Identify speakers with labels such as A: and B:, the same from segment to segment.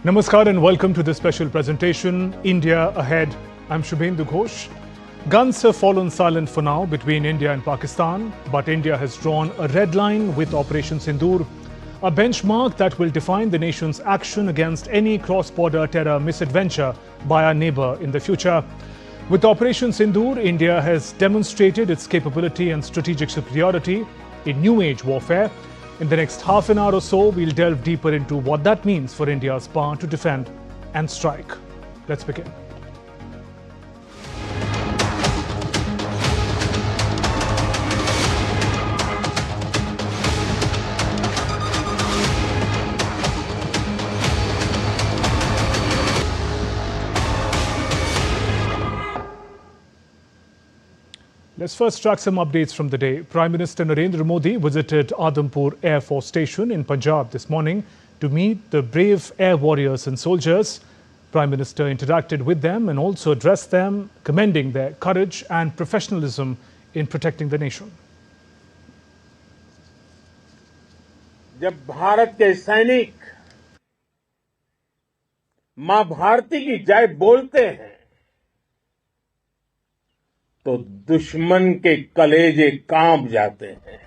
A: Namaskar and welcome to this special presentation, India Ahead. I'm Shubhendu Ghosh. Guns have fallen silent for now between India and Pakistan, but India has drawn a red line with Operation Sindhur, a benchmark that will define the nation's action against any cross-border terror misadventure by our neighbor in the future. With Operation Sindhur, India has demonstrated its capability and strategic superiority in new age warfare. In the next half an hour or so, we'll delve deeper into what that means for India's power to defend and strike. Let's begin. Let's first track some updates from the day. Prime Minister Narendra Modi visited Adampur Air Force Station in Punjab this morning to meet the brave air warriors and soldiers. Prime Minister interacted with them and also addressed them, commending their courage and professionalism in protecting the nation.
B: जब भारत के सैनिक मां भारती की जय बोलते हैं तो दुश्मन के कलेजे कांप जाते हैं।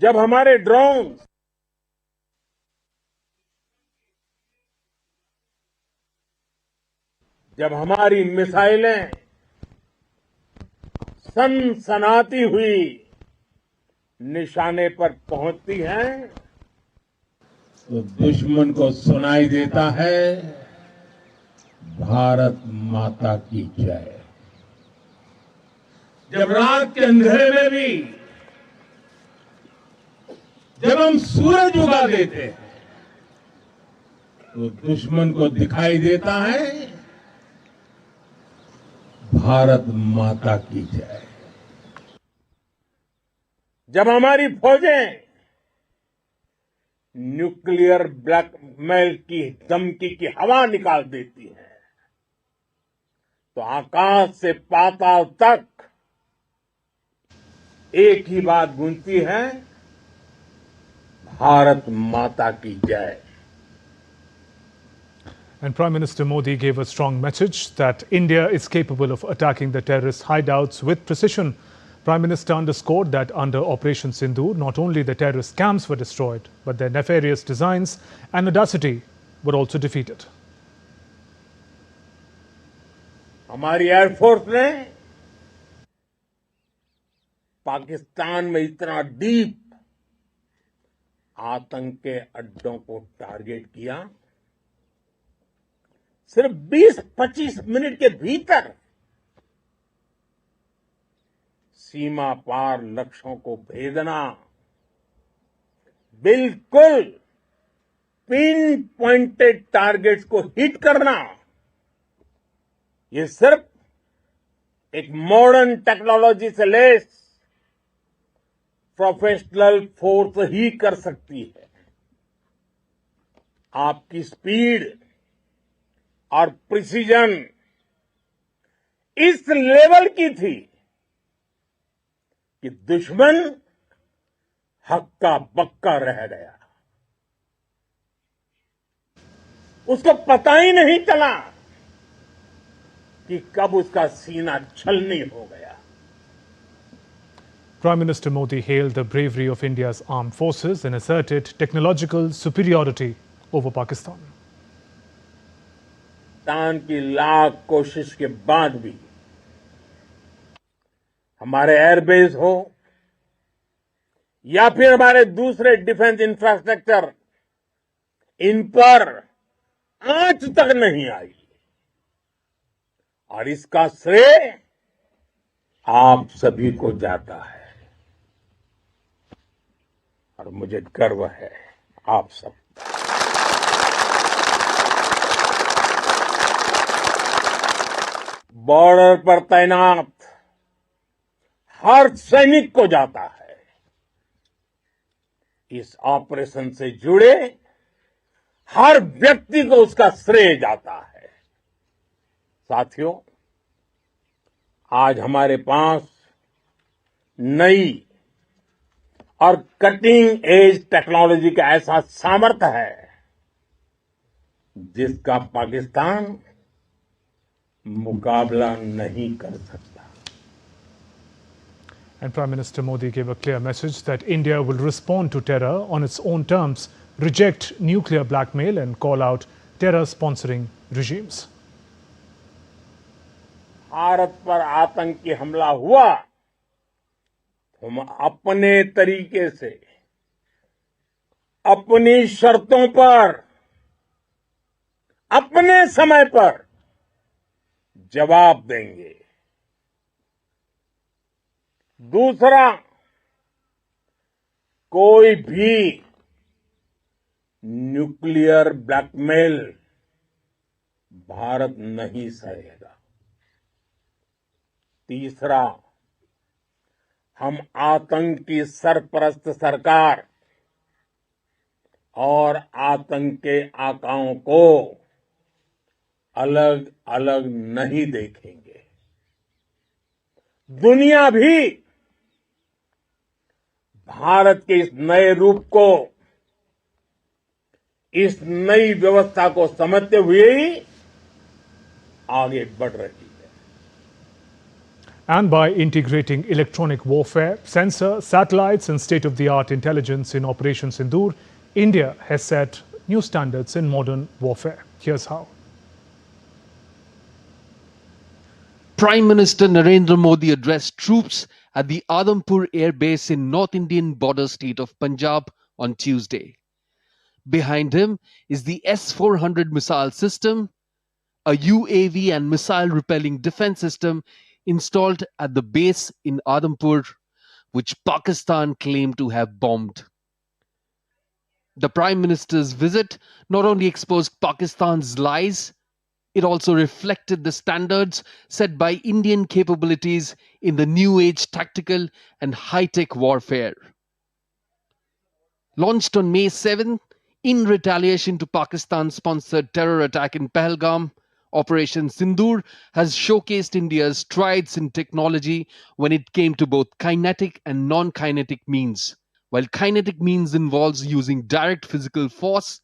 B: जब हमारे ड्रोन जब हमारी मिसाइलें सनसनाती हुई निशाने पर पहुंचती हैं तो दुश्मन को सुनाई देता है भारत माता की जय। जब रात के अंधेरे में भी जब हम सूरज उगा देते हैं तो दुश्मन को दिखाई देता है भारत माता की जय। जब हमारी फौजें न्यूक्लियर ब्लैकमेल की धमकी की हवा निकाल देती है तो आकाश से पाताल तक एक ही बात गूंजती है भारत माता की जय।
A: And Prime Minister Modi gave a strong message that India is capable of attacking the terrorist hideouts with precision. Prime Minister underscored that under Operation Sindhur, not only the terrorist camps were destroyed, but their nefarious designs and audacity were also defeated.
B: हमारी air force ने पाकिस्तान में इतना deep आतंक के अड्डों को target किया, सिर्फ 20-25 मिनट के भीतर सीमा पार लक्ष्यों को भेदना, बिल्कुल पिन पॉइंटेड टारगेट्स को हिट करना, ये सिर्फ एक मॉडर्न टेक्नोलॉजी से लेस प्रोफेशनल फोर्स ही कर सकती है। आपकी स्पीड और प्रिसीजन इस लेवल की थी कि दुश्मन हक्का बक्का रह गया। उसको पता ही नहीं चला कि कब उसका सीना छलनी हो गया।
A: Prime Minister Modi hailed the bravery of India's armed forces and asserted technological superiority over Pakistan.
B: Pakistan की लाख कोशिश के बाद भी हमारे एयरबेस हो या फिर हमारे दूसरे डिफेंस इंफ्रास्ट्रक्चर, इन पर आंच तक नहीं आई और इसका श्रेय आप सभी को जाता है और मुझे गर्व है आप सब। बॉर्डर पर तैनात हर सैनिक को जाता है। इस ऑपरेशन से जुड़े हर व्यक्ति को उसका श्रेय जाता है। साथियों, आज हमारे पास नई और कटिंग एज टेक्नोलॉजी का ऐसा सामर्थ्य है जिसका पाकिस्तान मुकाबला नहीं कर सकता.
A: And Prime Minister Modi gave a clear message that India will respond to terror on its own terms, reject nuclear blackmail and call out terror-sponsoring regimes.
B: Bharat पर आतंकी हमला हुआ, हम अपने तरीके से, अपनी शर्तों पर, अपने समय पर जवाब देंगे. दूसरा, कोई भी न्यूक्लियर ब्लैकमेल भारत नहीं सहेगा. तीसरा, हम आतंक की सरपरस्त सरकार और आतंक के आकाओं को अलग अलग नहीं देखेंगे. दुनिया भी भारत के इस नए रूप को, इस नई व्यवस्था को समझते हुए ही आगे बढ़ रही है.
A: And by integrating electronic warfare, sensor, satellites and state-of-the-art intelligence in Operation Sindhur, India has set new standards in modern warfare. Here's how.
C: Prime Minister Narendra Modi addressed troops at the Adampur Air Base in North Indian border state of Punjab on Tuesday. Behind him is the S-400 missile system, a UAV and missile-repelling defense system installed at the base in Adampur, which Pakistan claimed to have bombed. The Prime Minister's visit not only exposed Pakistan's lies, it also reflected the standards set by Indian capabilities in the new age tactical and high-tech warfare. Launched on May 7, in retaliation to Pakistan-sponsored terror attack in Pahalgam, Operation Sindhur has showcased India's strides in technology when it came to both kinetic and non-kinetic means. While kinetic means involves using direct physical force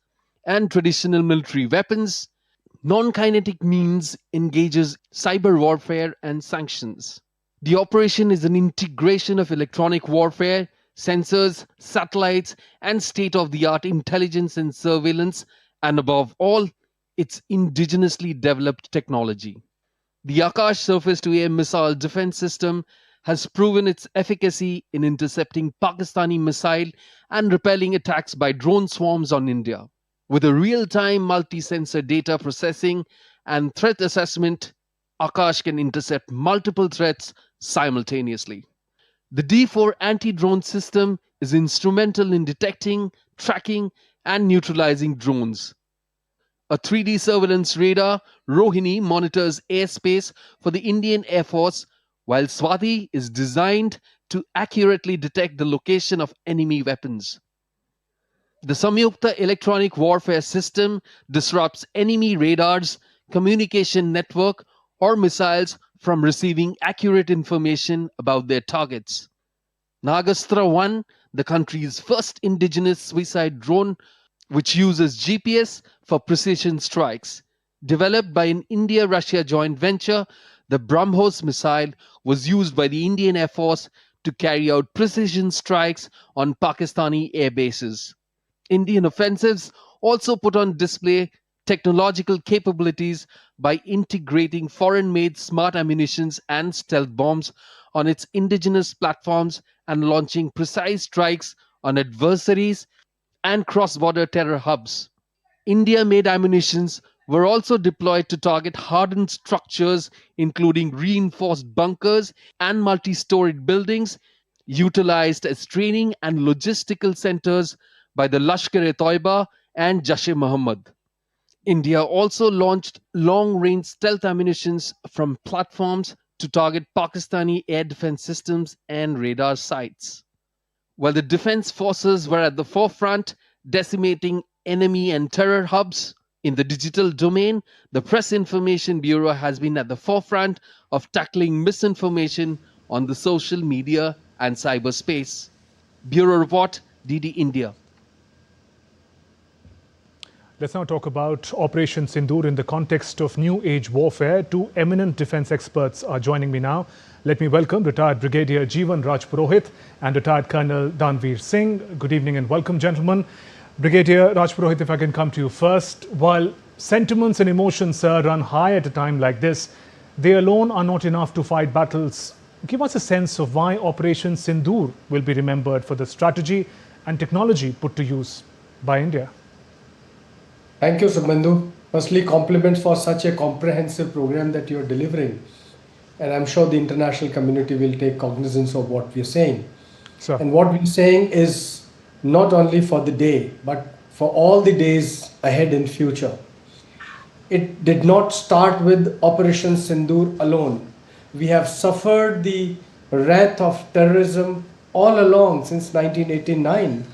C: and traditional military weapons, non-kinetic means engages cyber warfare and sanctions. The operation is an integration of electronic warfare, sensors, satellites, and state-of-the-art intelligence and surveillance, and above all, its indigenously developed technology. The Akash surface-to-air missile defense system has proven its efficacy in intercepting Pakistani missile and repelling attacks by drone swarms on India. With a real-time multi-sensor data processing and threat assessment, Akash can intercept multiple threats simultaneously. The D4 anti-drone system is instrumental in detecting, tracking, and neutralizing drones. A 3D surveillance radar, Rohini, monitors airspace for the Indian Air Force, while Swati is designed to accurately detect the location of enemy weapons. The Samyukta electronic warfare system disrupts enemy radars, communication network, or missiles from receiving accurate information about their targets. Nagastra-1, the country's first indigenous suicide drone, which uses GPS for precision strikes. Developed by an India-Russia joint venture, the BrahMos missile was used by the Indian Air Force to carry out precision strikes on Pakistani air bases. Indian offensives also put on display technological capabilities by integrating foreign-made smart ammunitions and stealth bombs on its indigenous platforms and launching precise strikes on adversaries and cross-border terror hubs. India-made ammunitions were also deployed to target hardened structures, including reinforced bunkers and multi-storied buildings, utilized as training and logistical centers by the Lashkar-e-Toiba and Jaish-e-Mohammed. India also launched long-range stealth ammunitions from platforms to target Pakistani air defense systems and radar sites. While the defense forces were at the forefront, decimating enemy and terror hubs, in the digital domain, the Press Information Bureau has been at the forefront of tackling misinformation on the social media and cyberspace. Bureau Report, DD India.
A: Let's now talk about Operation Sindhur in the context of new age warfare. Two eminent defense experts are joining me now. Let me welcome retired Brigadier Jeevan Rajpurohit and retired Colonel Danveer Singh. Good evening and welcome, gentlemen. Brigadier Rajpurohit, if I can come to you first. While sentiments and emotions run high at a time like this, they alone are not enough to fight battles. Give us a sense of why Operation Sindhur will be remembered for the strategy and technology put to use by India.
D: Thank you, Synindur. Firstly, compliments for such a comprehensive program that you are delivering. And I'm sure the international community will take cognizance of what we're saying.
A: Sir.
D: And what we're saying is not only for the day, but for all the days ahead in future. It did not start with Operation Sindhur alone. We have suffered the wrath of terrorism all along since 1989.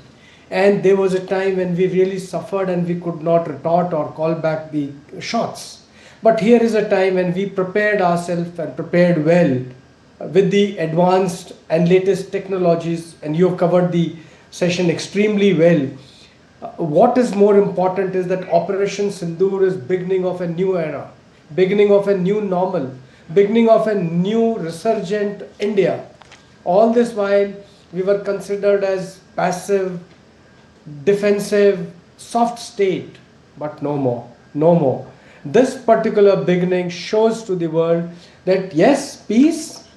D: And there was a time when we really suffered and we could not retort or call back the shots. But here is a time when we prepared ourselves and prepared well with the advanced and latest technologies, and you have covered the session extremely well. What is more important is that Operation Sindhur is beginning of a new era, beginning of a new normal, beginning of a new resurgent India. All this while we were considered as passive, defensive, soft state, but no more, no more. This particular beginning shows to the world that yes, peace,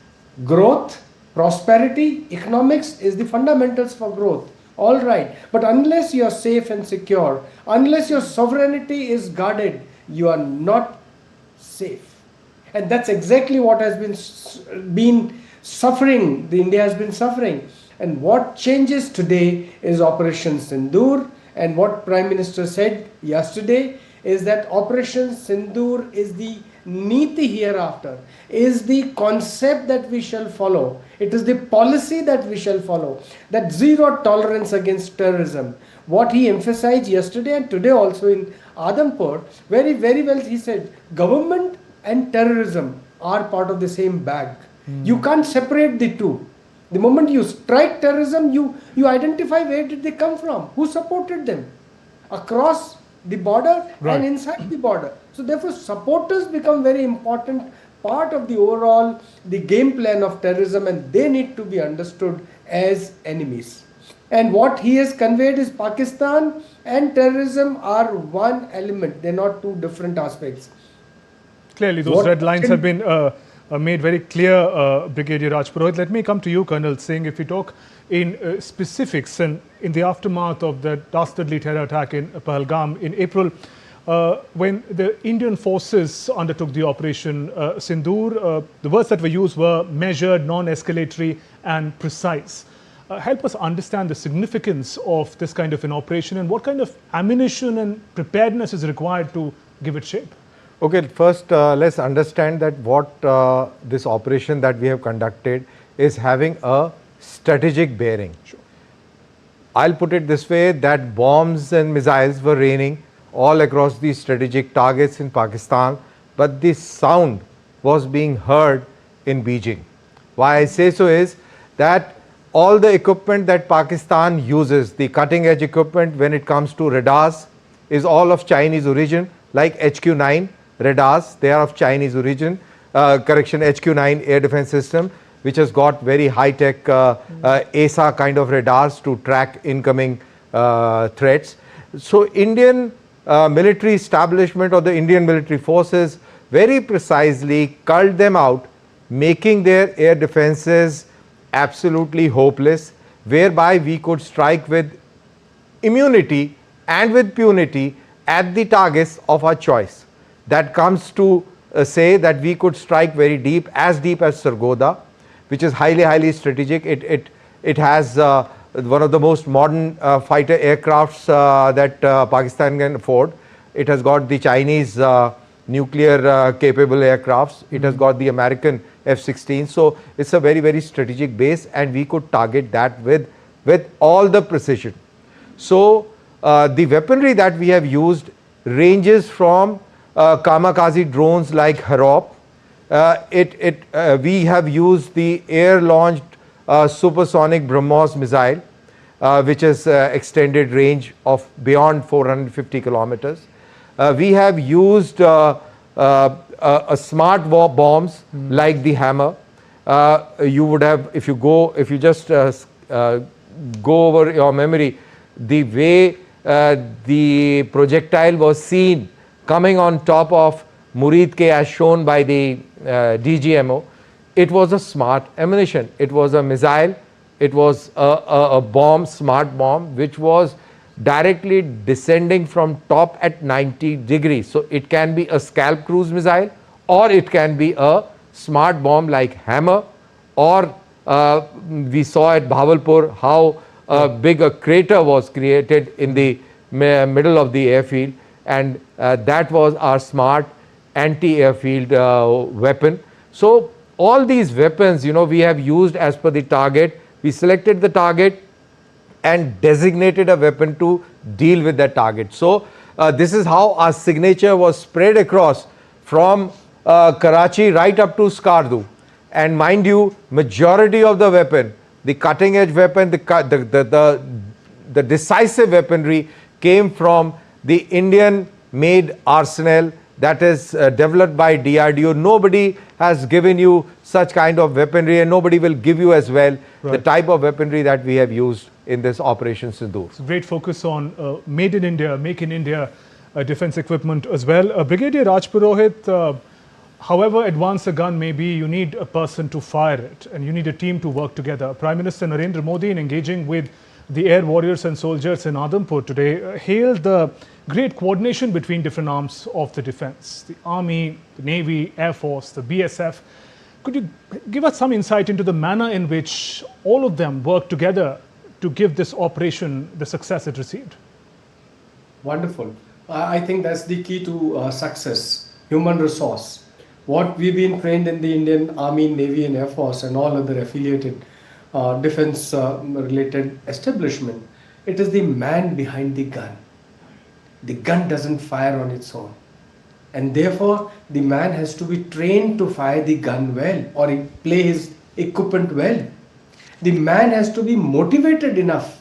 D: growth, prosperity, economics is the fundamentals for growth. All right, but unless you are safe and secure, unless your sovereignty is guarded, you are not safe. And that's exactly what has been suffering, India has been suffering. And what changes today is Operation Sindhur, and what Prime Minister said yesterday is that Operation Sindhur is the niti hereafter, is the concept that we shall follow. It is the policy that we shall follow, that zero tolerance against terrorism. What he emphasized yesterday and today also in Adampur, very, very well he said, government and terrorism are part of the same bag. You can't separate the two. The moment you strike terrorism, you identify where did they come from, who supported them, across the border and inside the border. So therefore, supporters become very important part of the overall, the game plan of terrorism, and they need to be understood as enemies. And what he has conveyed is Pakistan and terrorism are one element. They're not two different aspects.
A: Clearly, those red lines have been made very clear, Brigadier Rajpurohit. Let me come to you, Colonel Singh. If we talk in specifics and in the aftermath of the dastardly terror attack in Pahalgam in April, when the Indian forces undertook the Operation Sindhur, the words that were used were measured, non-escalatory and precise. Help us understand the significance of this kind of an operation and what kind of ammunition and preparedness is required to give it shape.
E: Okay, first let's understand that what this operation that we have conducted is having a strategic bearing.
A: Sure.
E: I'll put it this way, that bombs and missiles were raining all across the strategic targets in Pakistan, but the sound was being heard in Beijing. Why I say so is that all the equipment that Pakistan uses, the cutting edge equipment when it comes to radars, is all of Chinese origin, like HQ-9 radars, they are of Chinese origin, HQ-9 air defense system, which has got very high-tech ASA kind of radars to track incoming threats. So Indian military establishment or the Indian military forces very precisely culled them out, making their air defenses absolutely hopeless, whereby we could strike with immunity and with punity at the targets of our choice. That comes to say that we could strike very deep as Sargodha, which is highly strategic. It has one of the most modern fighter aircrafts that Pakistan can afford. It has got the Chinese nuclear capable aircrafts. It has got the American F-16. So it's a very strategic base, and we could target that with all the precision. So the weaponry that we have used ranges from kamikaze drones like Harop. We have used the air-launched supersonic BrahMos missile. which is extended range of beyond 450 kilometers. We have used smart bombs like the hammer. You would have, if you just go over your memory, the way the projectile was seen coming on top of Murid K as shown by the DGMO, it was a smart ammunition. It was a missile. It was a bomb, smart bomb, which was directly descending from top at 90 degrees. So it can be a scalp cruise missile, or it can be a smart bomb like hammer, or we saw at Bhavalpur how big a crater was created in the middle of the airfield, and that was our smart anti-airfield weapon. So all these weapons, we have used as per the target. We selected the target and designated a weapon to deal with that target. So this is how our signature was spread across from Karachi right up to Skardu. And mind you, majority of the weapon, the cutting edge weapon, the decisive weaponry came from the Indian made arsenal that is developed by DRDO. Nobody has given you such kind of weaponry, and nobody will give you as well the type of weaponry that we have used in this Operation Sindhur.
A: It's a great focus on made in India, make in India defense equipment as well. Brigadier Rajpurohit, however advanced a gun may be, you need a person to fire it, and you need a team to work together. Prime Minister Narendra Modi, in engaging with the air warriors and soldiers in Adampur today, hailed the great coordination between different arms of the defense, the Army, the Navy, Air Force, the BSF. Could you give us some insight into the manner in which all of them work together to give this operation the success it received?
D: Wonderful. I think that's the key to success, human resource. What we've been trained in the Indian Army, Navy and Air Force and all other affiliated defense related establishment, it is the man behind the gun. The gun doesn't fire on its own. And therefore, the man has to be trained to fire the gun well, or play his equipment well. The man has to be motivated enough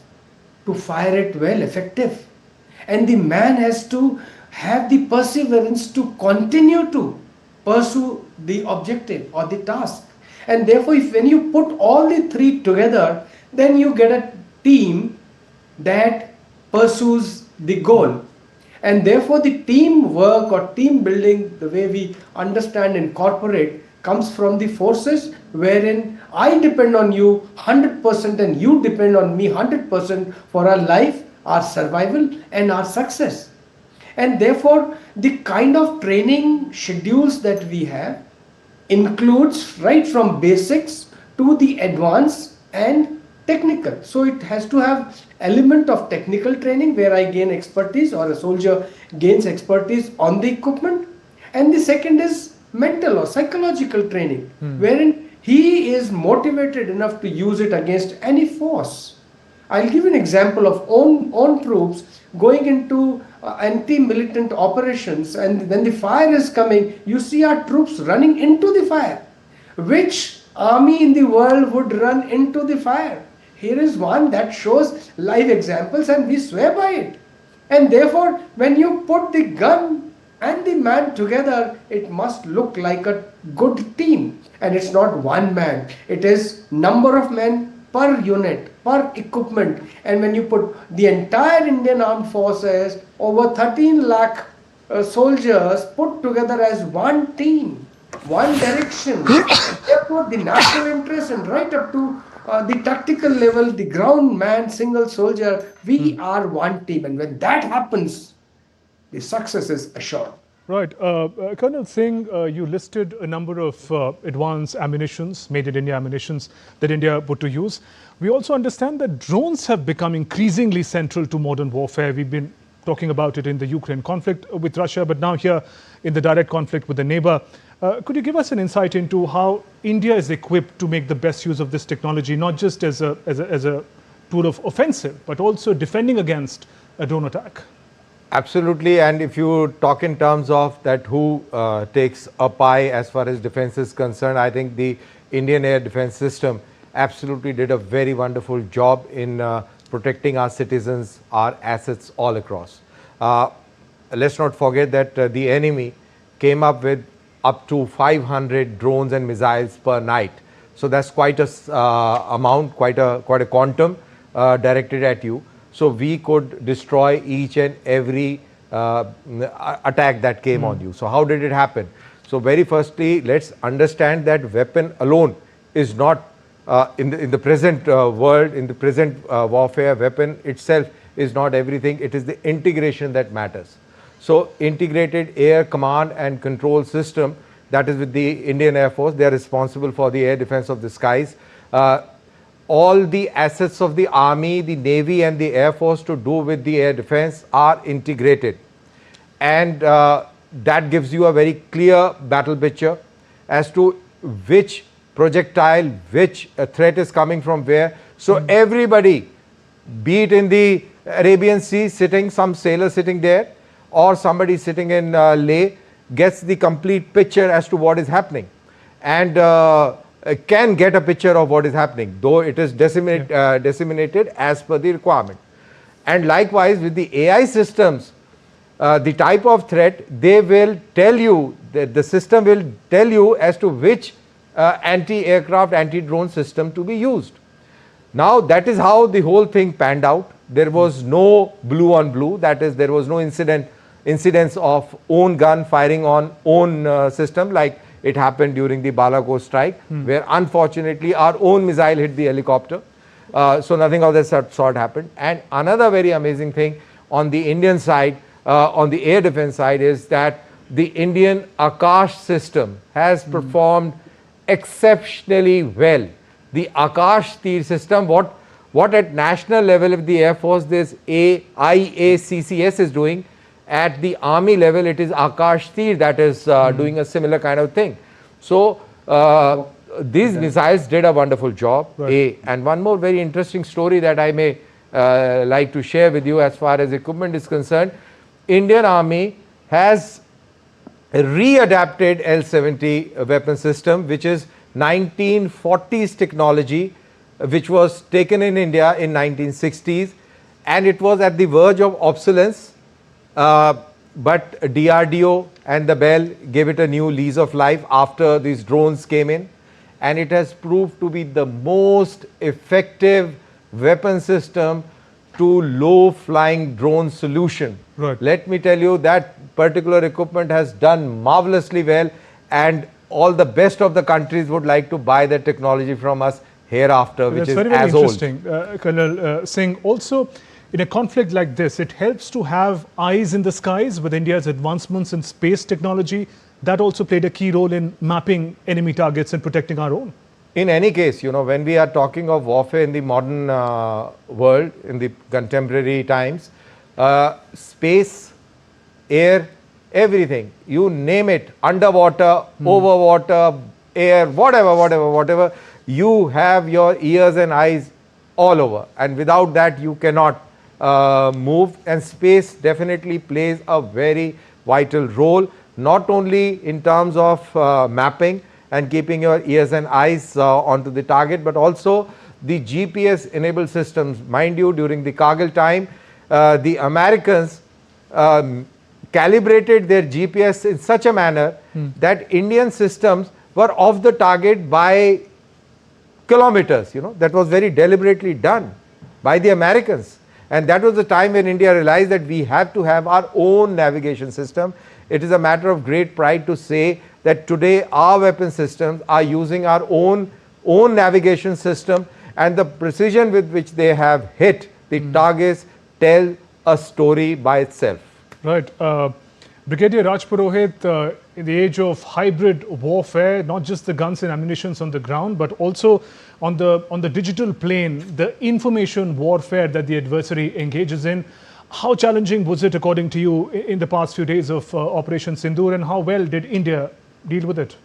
D: to fire it well, effective. And the man has to have the perseverance to continue to pursue the objective or the task. And therefore, when you put all the three together, then you get a team that pursues the goal. And therefore, the teamwork or team building, the way we understand and incorporate, comes from the forces wherein I depend on you 100% and you depend on me 100% for our life, our survival and our success. And therefore, the kind of training schedules that we have includes right from basics to the advanced and technical. So it has to have element of technical training where I gain expertise, or a soldier gains expertise on the equipment. And the second is mental or psychological training, wherein he is motivated enough to use it against any force. I'll give an example of own troops going into anti-militant operations, and when the fire is coming, you see our troops running into the fire. Which army in the world would run into the fire? Here is one that shows live examples, and we swear by it. And therefore, when you put the gun and the man together, it must look like a good team. And it's not one man. It is number of men per unit, per equipment. And when you put the entire Indian Armed Forces, over 13 lakh soldiers put together as one team, one direction. Therefore, the national interest and right up to the tactical level, the ground man, single soldier, we are one team. And when that happens, the success is assured.
A: Right. Colonel Singh, you listed a number of advanced ammunitions, made in India ammunitions that India put to use. We also understand that drones have become increasingly central to modern warfare. We've been talking about it in the Ukraine conflict with Russia, but now here in the direct conflict with the neighbor. Could you give us an insight into how India is equipped to make the best use of this technology, not just as a tool of offensive, but also defending against a drone attack?
E: Absolutely, and if you talk in terms of that who takes a pie as far as defense is concerned, I think the Indian air defense system absolutely did a very wonderful job in protecting our citizens, our assets all across. Let's not forget that the enemy came up with up to 500 drones and missiles per night. So that's quite a amount, quite a quantum directed at you. So we could destroy each and every attack that came on you. So how did it happen? So very firstly, let's understand that weapon alone is not in the present world, in the present warfare, weapon itself is not everything. It is the integration that matters. So integrated air command and control system, that is with the Indian Air Force. They are responsible for the air defense of the skies. All the assets of the Army, the Navy and the Air Force to do with the air defense are integrated. And that gives you a very clear battle picture as to which projectile, which threat is coming from where. So everybody, be it in the Arabian Sea, some sailor sitting there, or somebody sitting in Leh, gets the complete picture as to what is happening, and can get a picture of what is happening, though it is disseminated as per the requirement. And likewise with the AI systems, the type of threat, they will tell you, that the system will tell you as to which anti-aircraft, anti-drone system to be used. Now that is how the whole thing panned out. There was no blue on blue, that is, there was no incidents of own gun firing on own system like it happened during the Balakot strike, where unfortunately our own missile hit the helicopter. So nothing of that sort happened. And another very amazing thing on the Indian side, on the air defense side, is that the Indian Akash system has performed exceptionally well. The Akash Tir system, what at national level of the Air Force this IACCS is doing, at the Army level it is Akash Tir that is doing a similar kind of thing. So these missiles did a wonderful job. Right. And one more very interesting story that I may like to share with you as far as equipment is concerned. Indian Army has readapted L-70 weapon system, which is 1940s technology, which was taken in India in 1960s, and it was at the verge of obsolescence, but DRDO and the BEL gave it a new lease of life after these drones came in, and it has proved to be the most effective weapon system to low flying drone solution. Right. Let me tell you, that particular equipment has done marvelously well, and all the best of the countries would like to buy that technology from us hereafter, which is
A: very
E: as
A: interesting, Colonel Singh. Also, in a conflict like this, it helps to have eyes in the skies. With India's advancements in space technology, that also played a key role in mapping enemy targets and protecting our own.
E: In any case, you know, when we are talking of warfare in the modern world, in the contemporary times, space, air, everything, you name it, underwater, over water, air, whatever, you have your ears and eyes all over, and without that you cannot move. And space definitely plays a very vital role, not only in terms of mapping and keeping your ears and eyes onto the target, but also the GPS enabled systems. Mind you, during the Kargil time, the Americans calibrated their GPS in such a manner that Indian systems were off the target by kilometers. You know, that was very deliberately done by the Americans, and that was the time when India realized that we have to have our own navigation system. It is a matter of great pride to say that today our weapon systems are using our own navigation system, and the precision with which they have hit the targets tell a story by itself.
A: Right. Brigadier Rajpurohit, in the age of hybrid warfare, not just the guns and ammunition on the ground, but also on the digital plane, the information warfare that the adversary engages in, how challenging was it, according to you, in the past few days of Operation Sindhur, and how well did India deal with it?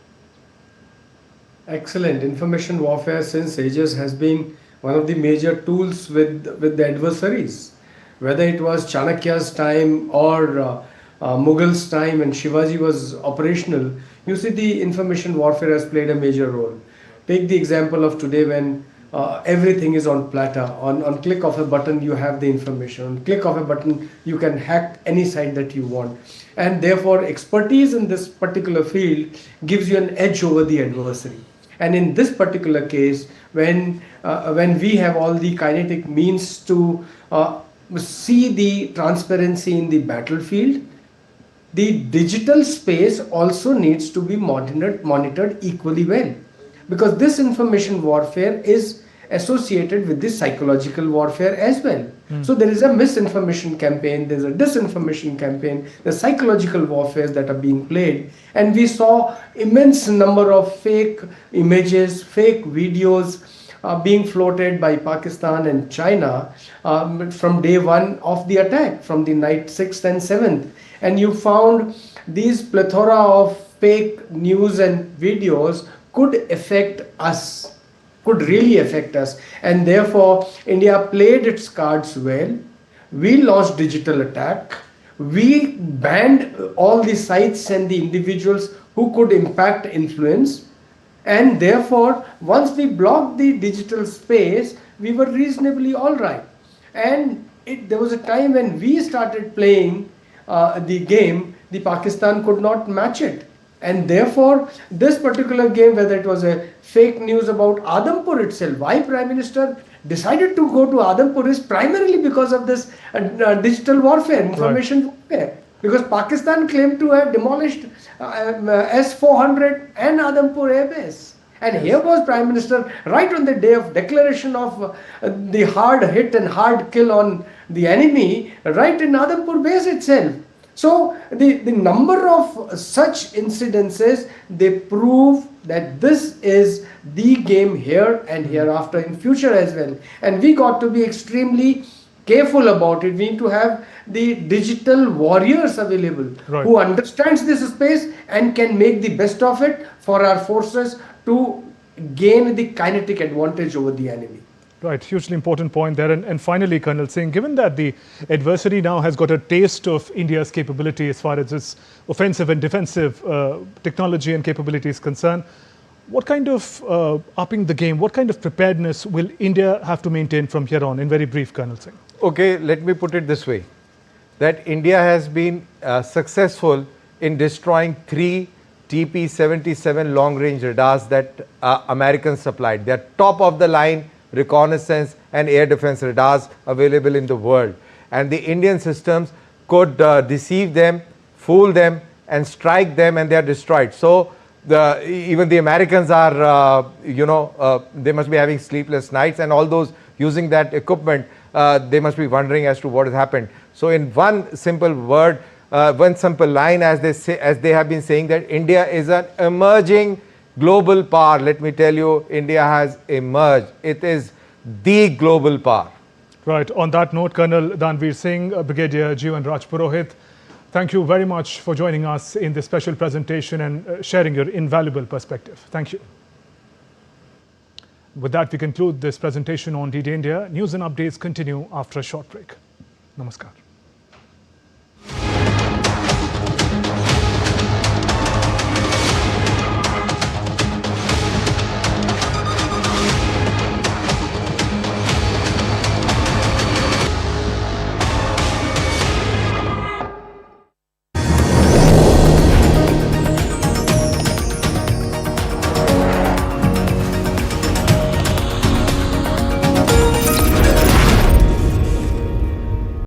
D: Excellent. Information warfare since ages has been one of the major tools with the adversaries. Whether it was Chanakya's time or Mughals' time and Shivaji was operational, you see the information warfare has played a major role. Take the example of today when everything is on platter. On click of a button, you have the information. On click of a button, you can hack any site that you want. And therefore, expertise in this particular field gives you an edge over the adversary. And in this particular case, when we have all the kinetic means to see the transparency in the battlefield, the digital space also needs to be monitored equally well, because this information warfare is associated with this psychological warfare as well. So there is a misinformation campaign, there's a disinformation campaign, the psychological warfare that are being played, and we saw immense number of fake images, fake videos being floated by Pakistan and China from day one of the attack, from the night 6th and 7th. And you found these plethora of fake news and videos could affect us, could really affect us. And therefore, India played its cards well. We launched digital attack. We banned all the sites and the individuals who could impact influence. And therefore, once we blocked the digital space, we were reasonably all right. And there was a time when we started playing the game, the Pakistan could not match it. And therefore, this particular game, whether it was a fake news about Adhampur itself, why Prime Minister decided to go to Adhampur is primarily because of this digital warfare, information warfare. Because Pakistan claimed to have demolished S-400 and Adhampur Air Base. And here was Prime Minister right on the day of declaration of the hard hit and hard kill on the enemy, right in Adhampur base itself. So the number of such incidences, they prove that this is the game here and hereafter in future as well. And we got to be extremely careful about it. We need to have the digital warriors available who understands this space and can make the best of it for our forces to gain the kinetic advantage over the enemy.
A: Right, hugely important point there. And finally, Colonel Singh, given that the adversary now has got a taste of India's capability as far as its offensive and defensive technology and capability is concerned, what kind of upping the game, what kind of preparedness will India have to maintain from here on, in very brief, Colonel Singh?
E: Okay, let me put it this way, that India has been successful in destroying 3 TP-77 long-range radars that Americans supplied. They are top of the line reconnaissance and air defense radars available in the world. And the Indian systems could deceive them, fool them and strike them, and they are destroyed. So even the Americans are, they must be having sleepless nights, and all those using that equipment, they must be wondering as to what has happened. So in one simple word, one simple line, as they have been saying, that India is an emerging global power. Let me tell you, India has emerged. It is the global power.
A: Right. On that note, Colonel Danveer Singh, Brigadier Jeevan Raj Purohit, thank you very much for joining us in this special presentation and sharing your invaluable perspective. Thank you. With that, we conclude this presentation on D-Day India. News and updates continue after a short break. Namaskar.